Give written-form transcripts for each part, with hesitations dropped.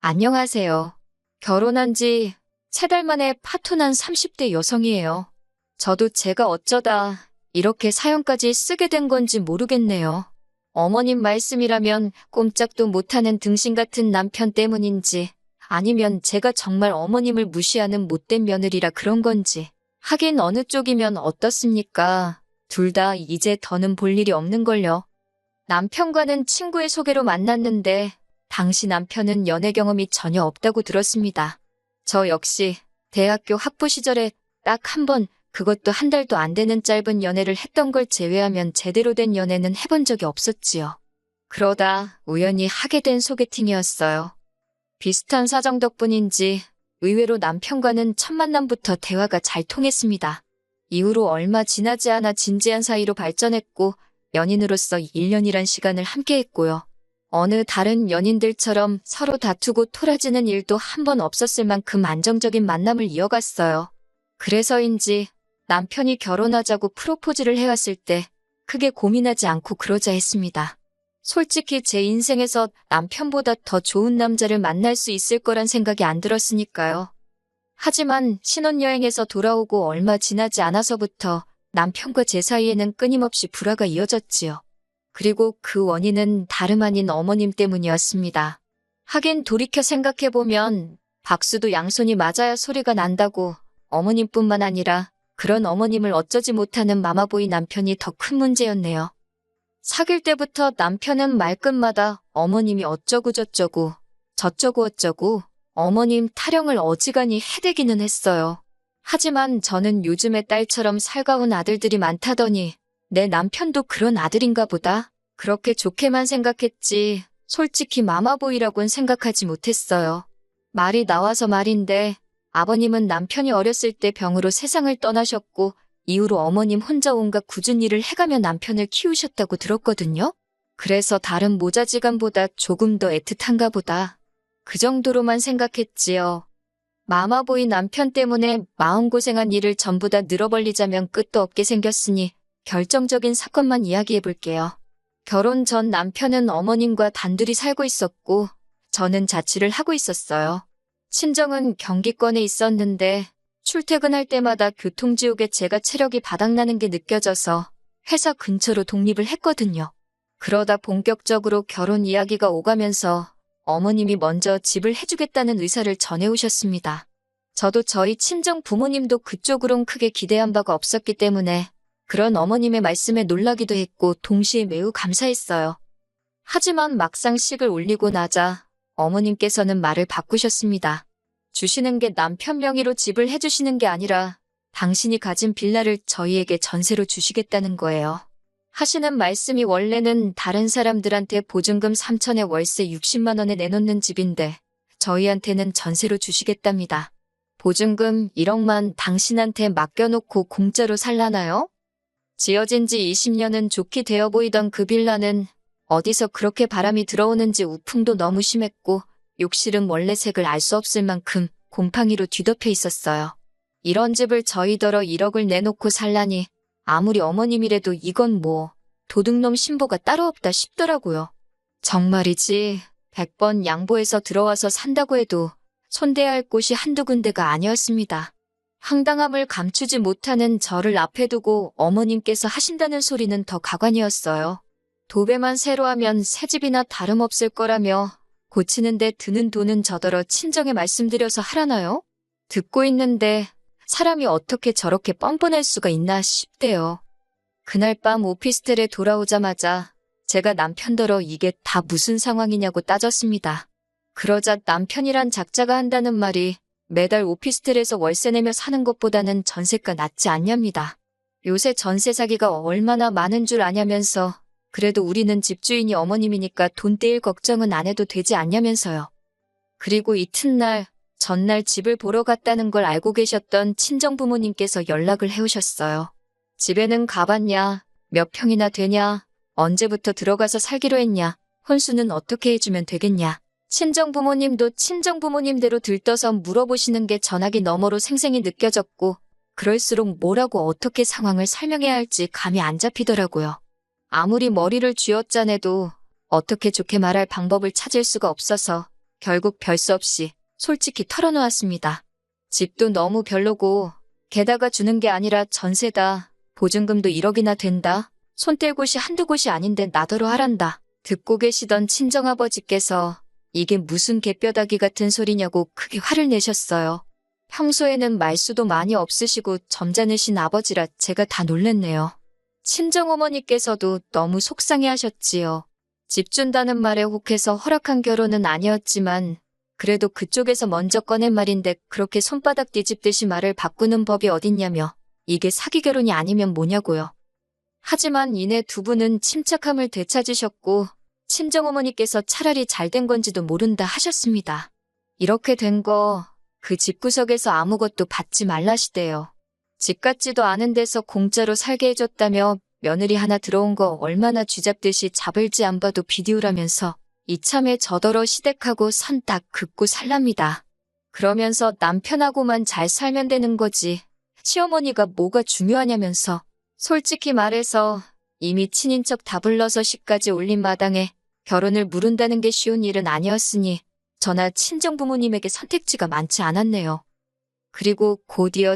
안녕하세요. 결혼한 지 3달 만에 파토난 30대 여성이에요. 저도 제가 어쩌다 이렇게 사연까지 쓰게 된 건지 모르겠네요. 어머님 말씀이라면 꼼짝도 못하는 등신 같은 남편 때문인지 아니면 제가 정말 어머님을 무시하는 못된 며느리라 그런 건지. 하긴 어느 쪽이면 어떻습니까? 둘 다 이제 더는 볼 일이 없는걸요. 남편과는 친구의 소개로 만났는데 당시 남편은 연애 경험이 전혀 없다고 들었습니다. 저 역시 대학교 학부 시절에 딱 한 번, 그것도 한 달도 안 되는 짧은 연애를 했던 걸 제외하면 제대로 된 연애는 해본 적이 없었지요. 그러다 우연히 하게 된 소개팅이었어요. 비슷한 사정 덕분인지 의외로 남편과는 첫 만남부터 대화가 잘 통했습니다. 이후로 얼마 지나지 않아 진지한 사이로 발전했고 연인으로서 1년이란 시간을 함께했고요. 어느 다른 연인들처럼 서로 다투고 토라지는 일도 한 번 없었을 만큼 안정적인 만남을 이어갔어요. 그래서인지 남편이 결혼하자고 프로포즈를 해왔을 때 크게 고민하지 않고 그러자 했습니다. 솔직히 제 인생에서 남편보다 더 좋은 남자를 만날 수 있을 거란 생각이 안 들었으니까요. 하지만 신혼여행에서 돌아오고 얼마 지나지 않아서부터 남편과 제 사이에는 끊임없이 불화가 이어졌지요. 그리고 그 원인은 다름 아닌 어머님 때문이었습니다. 하긴 돌이켜 생각해보면 박수도 양손이 맞아야 소리가 난다고 어머님뿐만 아니라 그런 어머님을 어쩌지 못하는 마마보이 남편이 더 큰 문제였네요. 사귈 때부터 남편은 말끝마다 어머님이 어쩌고 저쩌고 저쩌고 어쩌고 어머님 타령을 어지간히 해대기는 했어요. 하지만 저는 요즘의 딸처럼 살가운 아들들이 많다더니 내 남편도 그런 아들인가 보다. 그렇게 좋게만 생각했지 솔직히 마마보이라고는 생각하지 못했어요. 말이 나와서 말인데 아버님은 남편이 어렸을 때 병으로 세상을 떠나셨고 이후로 어머님 혼자 온갖 굳은 일을 해가며 남편을 키우셨다고 들었거든요. 그래서 다른 모자지간보다 조금 더 애틋한가 보다. 그 정도로만 생각했지요. 마마보이 남편 때문에 마음고생한 일을 전부 다 늘어벌리자면 끝도 없게 생겼으니 결정적인 사건만 이야기해볼게요. 결혼 전 남편은 어머님과 단둘이 살고 있었고 저는 자취를 하고 있었어요. 친정은 경기권에 있었는데 출퇴근할 때마다 교통지옥에 제가 체력이 바닥나는 게 느껴져서 회사 근처로 독립을 했거든요. 그러다 본격적으로 결혼 이야기가 오가면서 어머님이 먼저 집을 해주겠다는 의사를 전해오셨습니다. 저도 저희 친정 부모님도 그쪽으론 크게 기대한 바가 없었기 때문에 그런 어머님의 말씀에 놀라기도 했고 동시에 매우 감사했어요. 하지만 막상 식을 올리고 나자 어머님께서는 말을 바꾸셨습니다. 주시는 게 남편 명의로 집을 해주시는 게 아니라 당신이 가진 빌라를 저희에게 전세로 주시겠다는 거예요. 하시는 말씀이 원래는 다른 사람들한테 보증금 3천에 월세 60만 원에 내놓는 집인데 저희한테는 전세로 주시겠답니다. 보증금 1억만 당신한테 맡겨놓고 공짜로 살라나요? 지어진 지 20년은 좋게 되어 보이던 그 빌라는 어디서 그렇게 바람이 들어오는지 우풍도 너무 심했고 욕실은 원래 색을 알 수 없을 만큼 곰팡이로 뒤덮여 있었어요. 이런 집을 저희더러 1억을 내놓고 살라니 아무리 어머님이라도 이건 뭐 도둑놈 신보가 따로 없다 싶더라고요. 정말이지 100번 양보해서 들어와서 산다고 해도 손대야 할 곳이 한두 군데가 아니었습니다. 황당함을 감추지 못하는 저를 앞에 두고 어머님께서 하신다는 소리는 더 가관이었어요. 도배만 새로 하면 새 집이나 다름없을 거라며 고치는데 드는 돈은 저더러 친정에 말씀드려서 하라나요? 듣고 있는데 사람이 어떻게 저렇게 뻔뻔할 수가 있나 싶대요. 그날 밤 오피스텔에 돌아오자마자 제가 남편더러 이게 다 무슨 상황이냐고 따졌습니다. 그러자 남편이란 작자가 한다는 말이 매달 오피스텔에서 월세 내며 사는 것보다는 전세가 낫지 않냐입니다. 요새 전세 사기가 얼마나 많은 줄 아냐면서 그래도 우리는 집주인이 어머님이니까 돈 떼일 걱정은 안 해도 되지 않냐면서요. 그리고 이튿날 전날 집을 보러 갔다는 걸 알고 계셨던 친정부모님께서 연락을 해오셨어요. 집에는 가봤냐? 몇 평이나 되냐? 언제부터 들어가서 살기로 했냐? 혼수는 어떻게 해주면 되겠냐? 친정부모님도 친정부모님대로 들떠서 물어보시는 게 전화기 너머로 생생히 느껴졌고 그럴수록 뭐라고 어떻게 상황을 설명해야 할지 감이 안 잡히더라고요. 아무리 머리를 쥐어짜내도 어떻게 좋게 말할 방법을 찾을 수가 없어서 결국 별 수 없이 솔직히 털어놓았습니다. 집도 너무 별로고 게다가 주는 게 아니라 전세다. 보증금도 1억이나 된다. 손 뗄 곳이 한두 곳이 아닌데 나더러 하란다. 듣고 계시던 친정아버지께서 이게 무슨 개뼈다귀 같은 소리냐고 크게 화를 내셨어요. 평소에는 말수도 많이 없으시고 점잖으신 아버지라 제가 다 놀랬네요. 친정어머니께서도 너무 속상해하셨지요. 집 준다는 말에 혹해서 허락한 결혼은 아니었지만 그래도 그쪽에서 먼저 꺼낸 말인데 그렇게 손바닥 뒤집듯이 말을 바꾸는 법이 어딨냐며 이게 사기 결혼이 아니면 뭐냐고요. 하지만 이내 두 분은 침착함을 되찾으셨고 친정어머니께서 차라리 잘된 건지도 모른다 하셨습니다. 이렇게 된 거 그 집구석에서 아무것도 받지 말라시대요. 집 같지도 않은 데서 공짜로 살게 해줬다며 며느리 하나 들어온 거 얼마나 쥐잡듯이 잡을지 안 봐도 비디오라면서 이참에 저더러 시댁하고 선 딱 긋고 살랍니다. 그러면서 남편하고만 잘 살면 되는 거지. 시어머니가 뭐가 중요하냐면서. 솔직히 말해서 이미 친인척 다 불러서 시까지 올린 마당에 결혼을 무른다는 게 쉬운 일은 아니었으니 저나 친정부모님에게 선택지가 많지 않았네요. 그리고 곧이어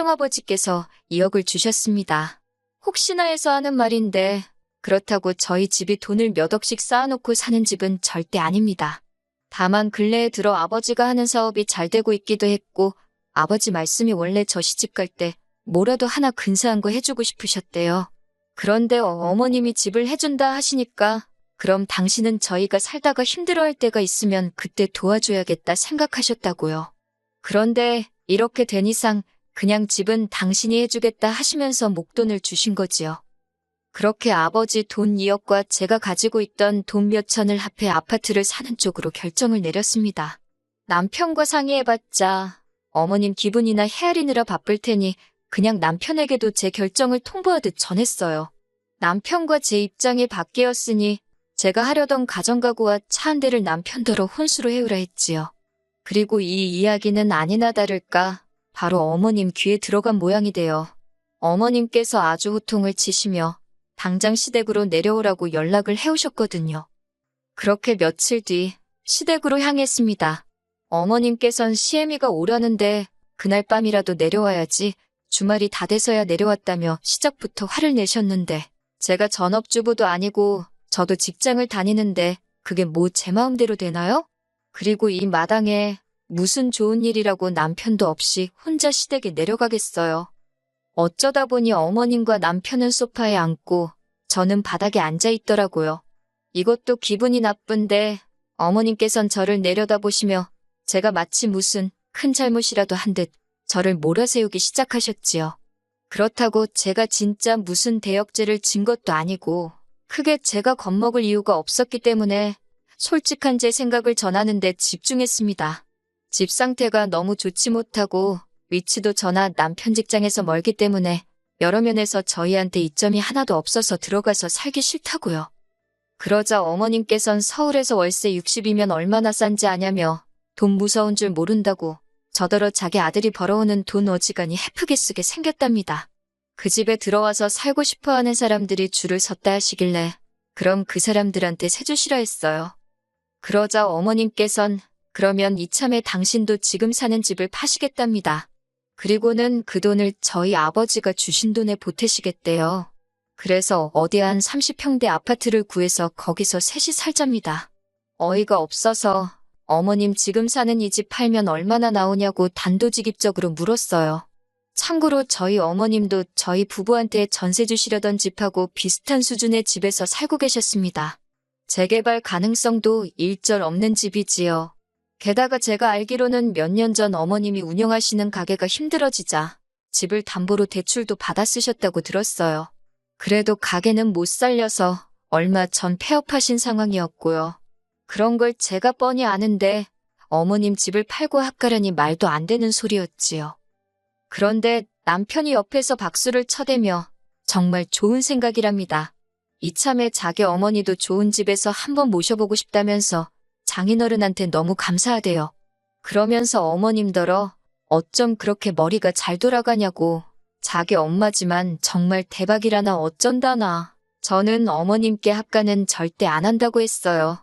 친정아버지께서 2억을 주셨습니다. 혹시나 해서 하는 말인데 그렇다고 저희 집이 돈을 몇 억씩 쌓아놓고 사는 집은 절대 아닙니다. 다만 근래에 들어 아버지가 하는 사업이 잘 되고 있기도 했고 아버지 말씀이 원래 저 시집 갈 때 뭐라도 하나 근사한 거 해주고 싶으셨대요. 그런데 어머님이 집을 해준다 하시니까 그럼 당신은 저희가 살다가 힘들어할 때가 있으면 그때 도와줘야겠다 생각하셨다고요. 그런데 이렇게 된 이상 그냥 집은 당신이 해주겠다 하시면서 목돈을 주신 거지요. 그렇게 아버지 돈 2억과 제가 가지고 있던 돈 몇 천을 합해 아파트를 사는 쪽으로 결정을 내렸습니다. 남편과 상의해봤자 어머님 기분이나 헤아리느라 바쁠 테니 그냥 남편에게도 제 결정을 통보하듯 전했어요. 남편과 제 입장이 바뀌었으니 제가 하려던 가정가구와 차 한 대를 남편더러 혼수로 해오라 했지요. 그리고 이 이야기는 아니나 다를까 바로 어머님 귀에 들어간 모양이 돼요. 어머님께서 아주 호통을 치시며 당장 시댁으로 내려오라고 연락을 해오셨거든요. 그렇게 며칠 뒤 시댁으로 향했습니다. 어머님께선 시애미가 오라는데 그날 밤이라도 내려와야지 주말이 다 돼서야 내려왔다며 시작부터 화를 내셨는데 제가 전업주부도 아니고 저도 직장을 다니는데 그게 뭐 제 마음대로 되나요? 그리고 이 마당에 무슨 좋은 일이라고 남편도 없이 혼자 시댁에 내려가겠어요. 어쩌다 보니 어머님과 남편은 소파에 앉고 저는 바닥에 앉아 있더라고요. 이것도 기분이 나쁜데 어머님께선 저를 내려다보시며 제가 마치 무슨 큰 잘못이라도 한 듯 저를 몰아세우기 시작하셨지요. 그렇다고 제가 진짜 무슨 대역죄를 진 것도 아니고 크게 제가 겁먹을 이유가 없었기 때문에 솔직한 제 생각을 전하는 데 집중했습니다. 집 상태가 너무 좋지 못하고 위치도 저나 남편 직장에서 멀기 때문에 여러 면에서 저희한테 이점이 하나도 없어서 들어가서 살기 싫다고요. 그러자 어머님께선 서울에서 월세 60이면 얼마나 싼지 아냐며 돈 무서운 줄 모른다고 저더러 자기 아들이 벌어오는 돈 어지간히 헤프게 쓰게 생겼답니다. 그 집에 들어와서 살고 싶어하는 사람들이 줄을 섰다 하시길래 그럼 그 사람들한테 세주시라 했어요. 그러자 어머님께선 그러면 이참에 당신도 지금 사는 집을 파시겠답니다. 그리고는 그 돈을 저희 아버지가 주신 돈에 보태시겠대요. 그래서 어디 한 30평대 아파트를 구해서 거기서 셋이 살잡니다. 어이가 없어서 어머님 지금 사는 이 집 팔면 얼마나 나오냐고 단도직입적으로 물었어요. 참고로 저희 어머님도 저희 부부한테 전세 주시려던 집하고 비슷한 수준의 집에서 살고 계셨습니다. 재개발 가능성도 일절 없는 집이지요. 게다가 제가 알기로는 몇 년 전 어머님이 운영하시는 가게가 힘들어지자 집을 담보로 대출도 받아 쓰셨다고 들었어요. 그래도 가게는 못 살려서 얼마 전 폐업하신 상황이었고요. 그런 걸 제가 뻔히 아는데 어머님 집을 팔고 합가라니 말도 안 되는 소리였지요. 그런데 남편이 옆에서 박수를 쳐대며 정말 좋은 생각이랍니다. 이참에 자기 어머니도 좋은 집에서 한번 모셔보고 싶다면서 장인어른한테 너무 감사하대요. 그러면서 어머님더러 어쩜 그렇게 머리가 잘 돌아가냐고 자기 엄마지만 정말 대박이라나 어쩐다나. 저는 어머님께 합가는 절대 안 한다고 했어요.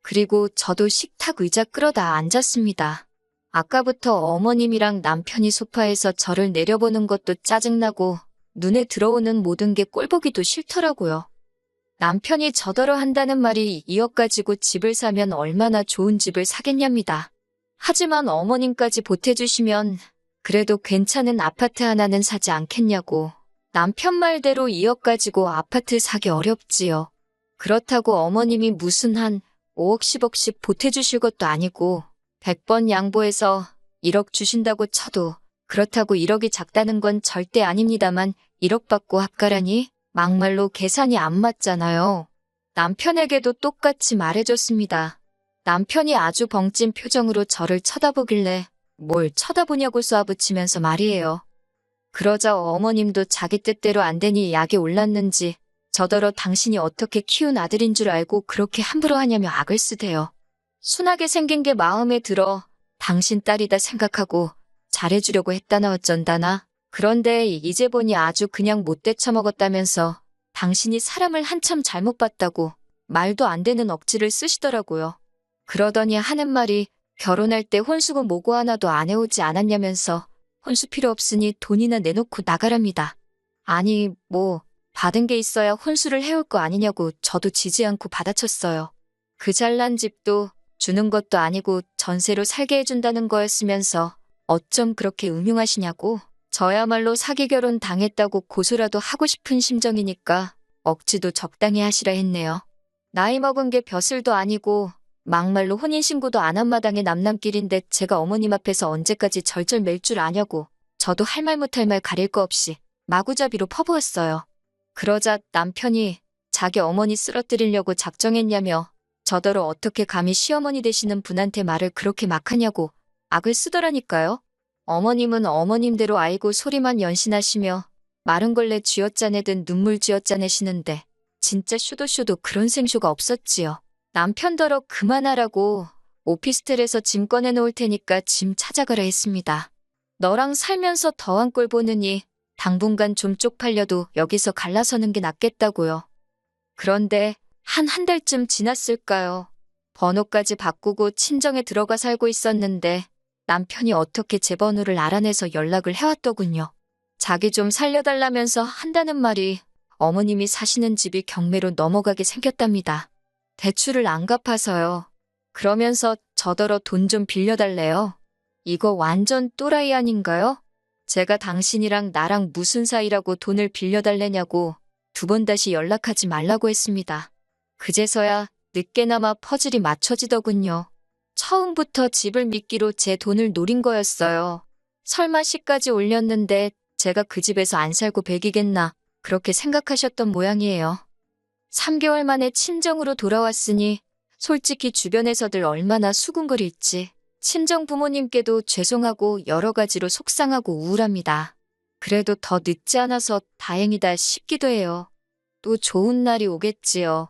그리고 저도 식탁 의자 끌어다 앉았습니다. 아까부터 어머님이랑 남편이 소파에서 저를 내려보는 것도 짜증나고 눈에 들어오는 모든 게 꼴보기도 싫더라고요. 남편이 저더러 한다는 말이 2억 가지고 집을 사면 얼마나 좋은 집을 사겠냐입니다. 하지만 어머님까지 보태주시면 그래도 괜찮은 아파트 하나는 사지 않겠냐고. 남편 말대로 2억 가지고 아파트 사기 어렵지요. 그렇다고 어머님이 무슨 한 5억 10억씩 보태주실 것도 아니고 100번 양보해서 1억 주신다고 쳐도 그렇다고 1억이 작다는 건 절대 아닙니다만 1억 받고 합가라니 막말로 계산이 안 맞잖아요. 남편에게도 똑같이 말해줬습니다. 남편이 아주 벙찐 표정으로 저를 쳐다보길래 뭘 쳐다보냐고 쏘아붙이면서 말이에요. 그러자 어머님도 자기 뜻대로 안 되니 약이 올랐는지 저더러 당신이 어떻게 키운 아들인 줄 알고 그렇게 함부로 하냐며 악을 쓰대요. 순하게 생긴 게 마음에 들어 당신 딸이다 생각하고 잘해주려고 했다나 어쩐다나. 그런데 이제 보니 아주 그냥 못돼 처먹었다면서 당신이 사람을 한참 잘못 봤다고 말도 안 되는 억지를 쓰시더라고요. 그러더니 하는 말이 결혼할 때 혼수고 뭐고 하나도 안 해오지 않았냐면서 혼수 필요 없으니 돈이나 내놓고 나가랍니다. 아니 뭐 받은 게 있어야 혼수를 해올 거 아니냐고 저도 지지 않고 받아쳤어요. 그 잘난 집도 주는 것도 아니고 전세로 살게 해준다는 거였으면서 어쩜 그렇게 음흉하시냐고. 저야말로 사기 결혼 당했다고 고소라도 하고 싶은 심정이니까 억지도 적당히 하시라 했네요. 나이 먹은 게 벼슬도 아니고 막말로 혼인신고도 안 한 마당에 남남길인데 제가 어머님 앞에서 언제까지 절절 맬 줄 아냐고 저도 할 말 못할 말 가릴 거 없이 마구잡이로 퍼부었어요. 그러자 남편이 자기 어머니 쓰러뜨리려고 작정했냐며 저더러 어떻게 감히 시어머니 되시는 분한테 말을 그렇게 막 하냐고 악을 쓰더라니까요. 어머님은 어머님대로 알고 소리만 연신하시며 마른 걸레 쥐어짜내든 눈물 쥐어짜내시는데 진짜 쇼도 그런 생쇼가 없었지요. 남편더러 그만하라고 오피스텔에서 짐 꺼내놓을 테니까 짐 찾아가라 했습니다. 너랑 살면서 더한 꼴 보느니 당분간 좀 쪽팔려도 여기서 갈라서는 게 낫겠다고요. 그런데 한 달쯤 지났을까요? 번호까지 바꾸고 친정에 들어가 살고 있었는데 남편이 어떻게 제 번호를 알아내서 연락을 해왔더군요. 자기 좀 살려달라면서 한다는 말이 어머님이 사시는 집이 경매로 넘어가게 생겼답니다. 대출을 안 갚아서요. 그러면서 저더러 돈 좀 빌려달래요. 이거 완전 또라이 아닌가요? 제가 당신이랑 나랑 무슨 사이라고 돈을 빌려달래냐고 2번 다시 연락하지 말라고 했습니다. 그제서야 늦게나마 퍼즐이 맞춰지더군요. 처음부터 집을 미끼로 제 돈을 노린 거였어요. 설마 시까지 올렸는데 제가 그 집에서 안 살고 배기겠나 그렇게 생각하셨던 모양이에요. 3개월 만에 친정으로 돌아왔으니 솔직히 주변에서들 얼마나 수군거릴지 친정 부모님께도 죄송하고 여러 가지로 속상하고 우울합니다. 그래도 더 늦지 않아서 다행이다 싶기도 해요. 또 좋은 날이 오겠지요.